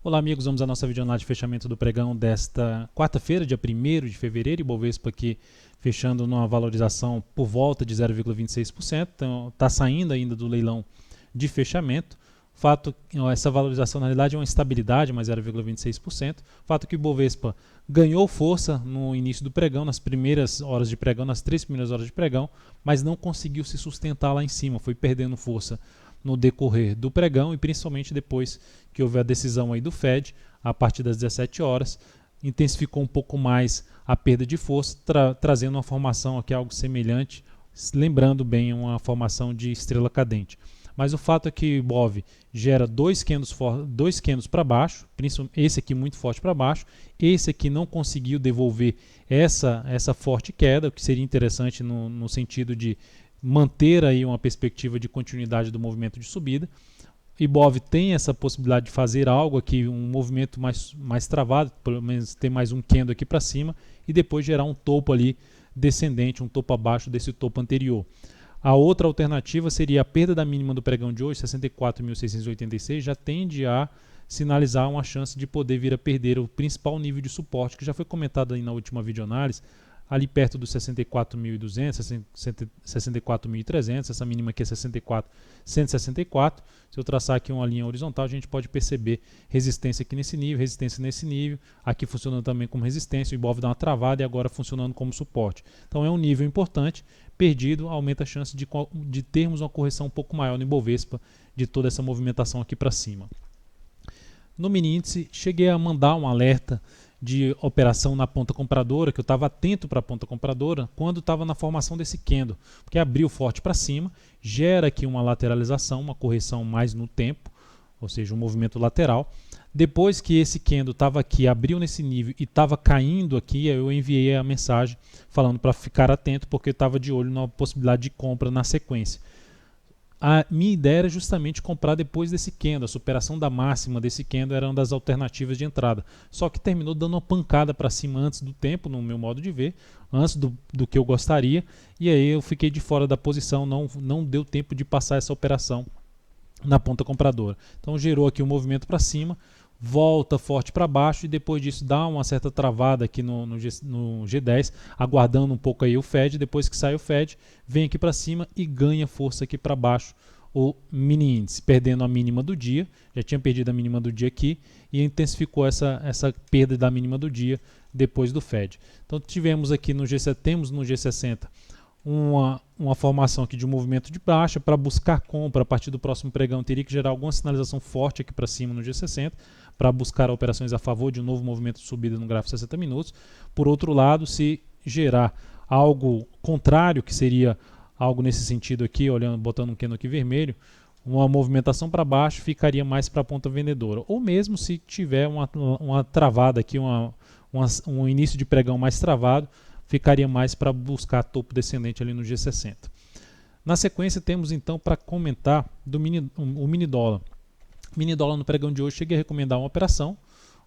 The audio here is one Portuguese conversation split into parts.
Olá amigos, vamos à nossa videoanálise de fechamento do pregão desta quarta-feira, dia 1º de fevereiro, Ibovespa aqui fechando numa valorização por volta de 0,26%, então está saindo ainda do leilão de fechamento. Fato, essa valorização na realidade é uma estabilidade, mas 0,26%. Fato que o Ibovespa ganhou força no início do pregão, nas primeiras horas de pregão, nas 3 primeiras horas de pregão, mas não conseguiu se sustentar lá em cima, foi perdendo força no decorrer do pregão e principalmente depois que houve a decisão aí do Fed, a partir das 17 horas, intensificou um pouco mais a perda de força, trazendo uma formação aqui algo semelhante, lembrando bem uma formação de estrela cadente. Mas o fato é que o Ibov gera dois candles para baixo, esse aqui muito forte para baixo, esse aqui não conseguiu devolver essa forte queda, o que seria interessante no sentido de manter aí uma perspectiva de continuidade do movimento de subida. Ibov tem essa possibilidade de fazer algo aqui, um movimento mais travado, pelo menos ter mais um candle aqui para cima e depois gerar um topo ali descendente, um topo abaixo desse topo anterior. A outra alternativa seria a perda da mínima do pregão de hoje, 64.686, já tende a sinalizar uma chance de poder vir a perder o principal nível de suporte, que já foi comentado aí na última videoanálise, ali perto dos 64.200, 64.300, essa mínima aqui é 64.164. Se eu traçar aqui uma linha horizontal, a gente pode perceber resistência aqui nesse nível, resistência nesse nível, aqui funcionando também como resistência, o Ibov dá uma travada e agora funcionando como suporte. Então é um nível importante, perdido, aumenta a chance de termos uma correção um pouco maior no Ibovespa de toda essa movimentação aqui para cima. No mini índice, cheguei a mandar um alerta de operação na ponta compradora, que eu estava atento para a ponta compradora quando estava na formação desse candle, porque abriu forte para cima, gera aqui uma lateralização, uma correção mais no tempo, ou seja, um movimento lateral. Depois que esse candle estava aqui, abriu nesse nível e estava caindo aqui, eu enviei a mensagem falando para ficar atento, porque eu estava de olho na possibilidade de compra na sequência. A minha ideia era justamente comprar depois desse candle, a superação da máxima desse candle era uma das alternativas de entrada. Só que terminou dando uma pancada para cima antes do tempo, no meu modo de ver, antes do que eu gostaria, e aí eu fiquei de fora da posição, não deu tempo de passar essa operação na ponta compradora. Então gerou aqui um movimento para cima, volta forte para baixo e depois disso dá uma certa travada aqui no G10, aguardando um pouco aí o Fed. Depois que sai o Fed, vem aqui para cima e ganha força aqui para baixo o mini índice, perdendo a mínima do dia, já tinha perdido a mínima do dia aqui e intensificou essa perda da mínima do dia depois do Fed. Então tivemos aqui no G60 uma formação aqui de um movimento de baixa para buscar compra a partir do próximo pregão, teria que gerar alguma sinalização forte aqui para cima no G60 para buscar operações a favor de um novo movimento de subida no gráfico de 60 minutos. Por outro lado, se gerar algo contrário, que seria algo nesse sentido aqui, botando um candle aqui vermelho, uma movimentação para baixo ficaria mais para a ponta vendedora. Ou mesmo se tiver uma travada aqui, um início de pregão mais travado, ficaria mais para buscar topo descendente ali no G60. Na sequência temos então para comentar o mini dólar. Mini dólar no pregão de hoje cheguei a recomendar uma operação.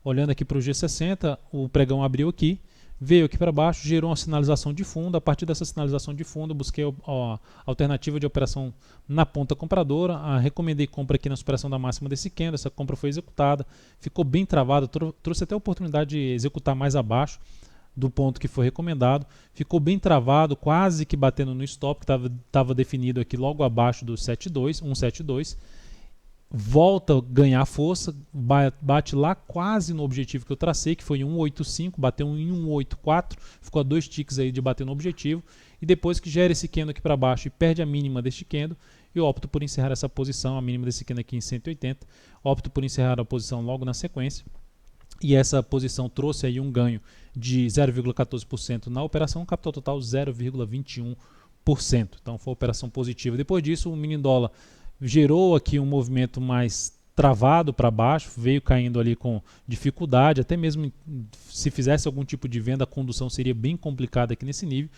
Olhando aqui para o G60, o pregão abriu aqui, veio aqui para baixo, gerou uma sinalização de fundo. A partir dessa sinalização de fundo, busquei a alternativa de operação na ponta compradora. Recomendei compra aqui na superação da máxima desse candle. Essa compra foi executada, ficou bem travada, trouxe até a oportunidade de executar mais abaixo do ponto que foi recomendado, ficou bem travado, quase que batendo no stop, que estava definido aqui logo abaixo do 172, volta a ganhar força, bate lá quase no objetivo que eu tracei, que foi em 185, bateu em 184, ficou a 2 ticks aí de bater no objetivo, e depois que gera esse candle aqui para baixo e perde a mínima deste candle, eu opto por encerrar essa posição, a mínima desse candle aqui em 180, opto por encerrar a posição logo na sequência. E essa posição trouxe aí um ganho de 0,14% na operação, capital total 0,21%. Então foi uma operação positiva. Depois disso, o mini dólar gerou aqui um movimento mais travado para baixo, veio caindo ali com dificuldade, até mesmo se fizesse algum tipo de venda, a condução seria bem complicada aqui nesse nível.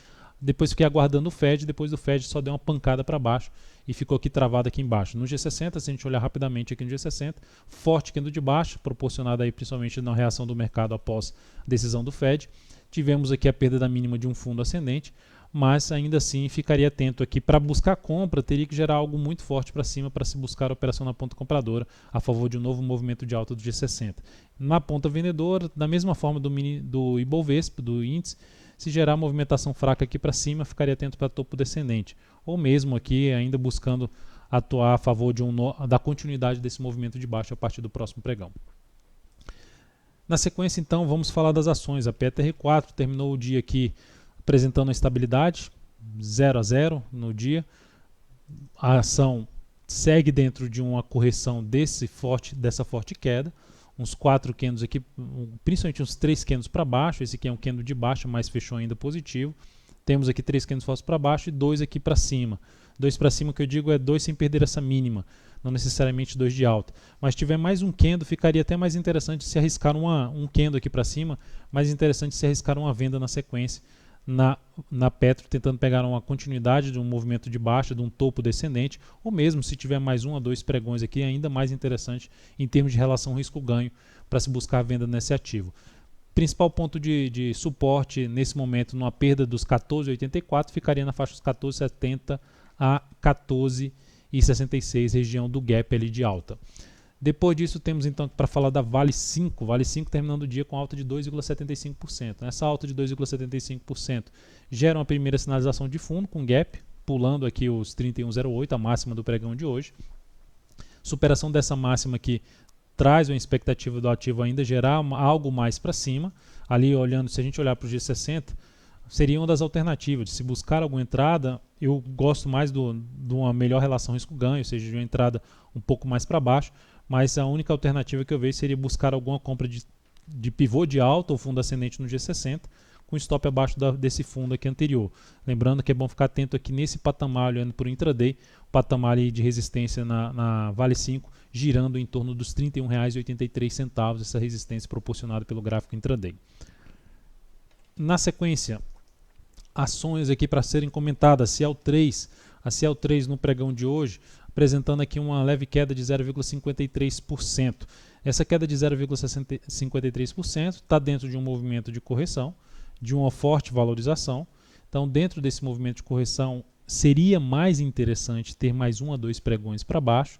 Depois fiquei aguardando o Fed, depois do Fed só deu uma pancada para baixo e ficou aqui travado aqui embaixo. No G60, se a gente olhar rapidamente aqui no G60, forte candle de baixo, proporcionado aí principalmente na reação do mercado após a decisão do Fed. Tivemos aqui a perda da mínima de um fundo ascendente, mas ainda assim ficaria atento aqui. Para buscar compra, teria que gerar algo muito forte para cima para se buscar a operação na ponta compradora a favor de um novo movimento de alta do G60. Na ponta vendedora, da mesma forma do Ibovespa, do índice, se gerar movimentação fraca aqui para cima, ficaria atento para topo descendente, ou mesmo aqui ainda buscando atuar a favor da continuidade desse movimento de baixa a partir do próximo pregão. Na sequência, então, vamos falar das ações. A PTR4 terminou o dia aqui apresentando a estabilidade, 0 a 0 no dia. A ação segue dentro de uma correção dessa forte queda. Uns 4 candles aqui, principalmente uns 3 candles para baixo. Esse aqui é um candle de baixa, mas fechou ainda positivo. Temos aqui 3 candles fortes para baixo e 2 aqui para cima. 2 para cima, que eu digo, é 2 sem perder essa mínima, não necessariamente 2 de alta. Mas se tiver mais um candle, ficaria até mais interessante se arriscar um candle aqui para cima, mais interessante se arriscar uma venda na sequência na Petro, tentando pegar uma continuidade de um movimento de baixa, de um topo descendente, ou mesmo se tiver mais 1 a 2 pregões aqui, ainda mais interessante em termos de relação risco-ganho para se buscar a venda nesse ativo. Principal ponto de suporte nesse momento, numa perda dos 14,84, ficaria na faixa dos 14,70 a 14,66, região do gap ali de alta. Depois disso, temos então para falar da Vale 5. Vale 5 terminando o dia com alta de 2,75%. Essa alta de 2,75% gera uma primeira sinalização de fundo com gap, pulando aqui os 31,08, a máxima do pregão de hoje. Superação dessa máxima aqui traz uma expectativa do ativo ainda gerar algo mais para cima. Ali olhando, se a gente olhar para o G60, seria uma das alternativas. De se buscar alguma entrada, eu gosto mais de uma melhor relação risco-ganho, ou seja, de uma entrada um pouco mais para baixo, mas a única alternativa que eu vejo seria buscar alguma compra de pivô de alta ou fundo ascendente no G60, com stop abaixo desse fundo aqui anterior. Lembrando que é bom ficar atento aqui nesse patamar, olhando por intraday, patamar de resistência na Vale 5, girando em torno dos R$ 31,83, essa resistência proporcionada pelo gráfico intraday. Na sequência, ações aqui para serem comentadas, a Ciel 3 no pregão de hoje, apresentando aqui uma leve queda de 0,53%. Essa queda de 0,53% está dentro de um movimento de correção, de uma forte valorização. Então, dentro desse movimento de correção, seria mais interessante ter mais 1 a 2 pregões para baixo,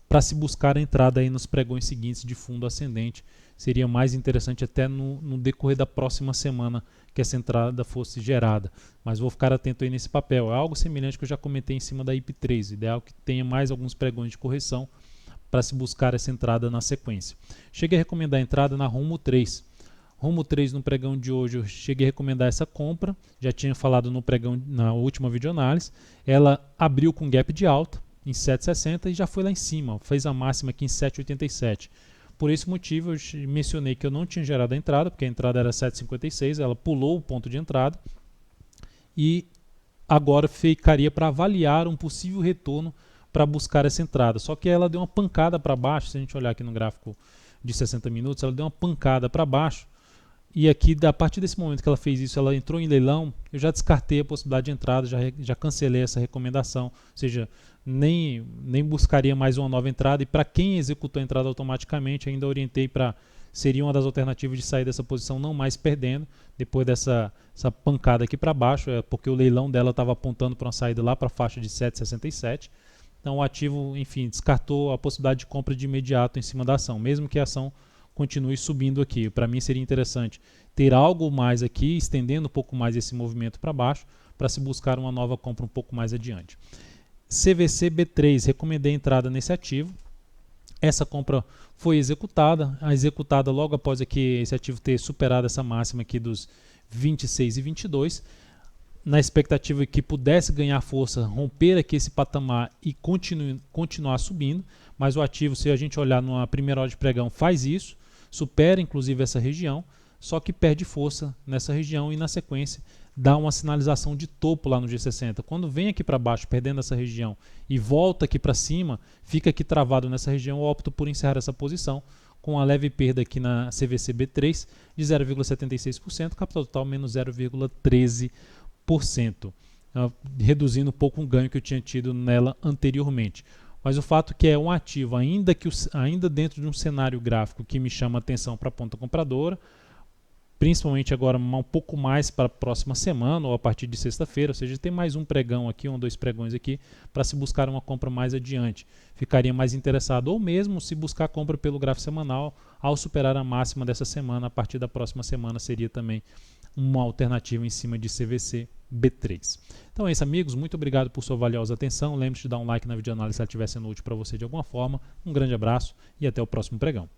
para se buscar a entrada aí nos pregões seguintes de fundo ascendente. Seria mais interessante até no decorrer da próxima semana que essa entrada fosse gerada. Mas vou ficar atento aí nesse papel. É algo semelhante que eu já comentei em cima da IP3. Ideal que tenha mais alguns pregões de correção para se buscar essa entrada na sequência. Cheguei a recomendar a entrada na Rumo 3. Rumo 3 no pregão de hoje eu cheguei a recomendar essa compra. Já tinha falado no pregão na última videoanálise. Ela abriu com gap de alta em 7,60 e já foi lá em cima. Fez a máxima aqui em 7,87. Por esse motivo, eu mencionei que eu não tinha gerado a entrada, porque a entrada era 7,56, ela pulou o ponto de entrada e agora ficaria para avaliar um possível retorno para buscar essa entrada. Só que ela deu uma pancada para baixo, se a gente olhar aqui no gráfico de 60 minutos, ela deu uma pancada para baixo e aqui, a partir desse momento que ela fez isso, ela entrou em leilão, eu já descartei a possibilidade de entrada, já cancelei essa recomendação, ou seja, nem buscaria mais uma nova entrada, e para quem executou a entrada automaticamente, ainda orientei para seria uma das alternativas de sair dessa posição não mais perdendo, depois dessa pancada aqui para baixo, porque o leilão dela estava apontando para uma saída lá para a faixa de 7,67, então o ativo, enfim, descartou a possibilidade de compra de imediato em cima da ação, mesmo que a ação continue subindo aqui. Para mim seria interessante ter algo mais aqui, estendendo um pouco mais esse movimento para baixo, para se buscar uma nova compra um pouco mais adiante. CVC B3, recomendei a entrada nesse ativo. Essa compra foi executada logo após aqui esse ativo ter superado essa máxima aqui dos 26 e 22, na expectativa que pudesse ganhar força, romper aqui esse patamar e continuar subindo, mas o ativo, se a gente olhar numa primeira hora de pregão, faz isso, supera inclusive essa região, só que perde força nessa região e na sequência dá uma sinalização de topo lá no G60. Quando vem aqui para baixo, perdendo essa região e volta aqui para cima, fica aqui travado nessa região, eu opto por encerrar essa posição com a leve perda aqui na CVC B3 de 0,76%, capital total menos 0,13%, reduzindo um pouco o ganho que eu tinha tido nela anteriormente. Mas o fato que é um ativo, ainda dentro de um cenário gráfico que me chama atenção para a ponta compradora, principalmente agora um pouco mais para a próxima semana ou a partir de sexta-feira, ou seja, tem mais um pregão aqui, um ou dois pregões aqui, para se buscar uma compra mais adiante. Ficaria mais interessado, ou mesmo se buscar compra pelo gráfico semanal, ao superar a máxima dessa semana, a partir da próxima semana seria também uma alternativa em cima de CVC B3. Então é isso, amigos, muito obrigado por sua valiosa atenção. Lembre-se de dar um like na videoanálise se ela estiver sendo útil para você de alguma forma. Um grande abraço e até o próximo pregão.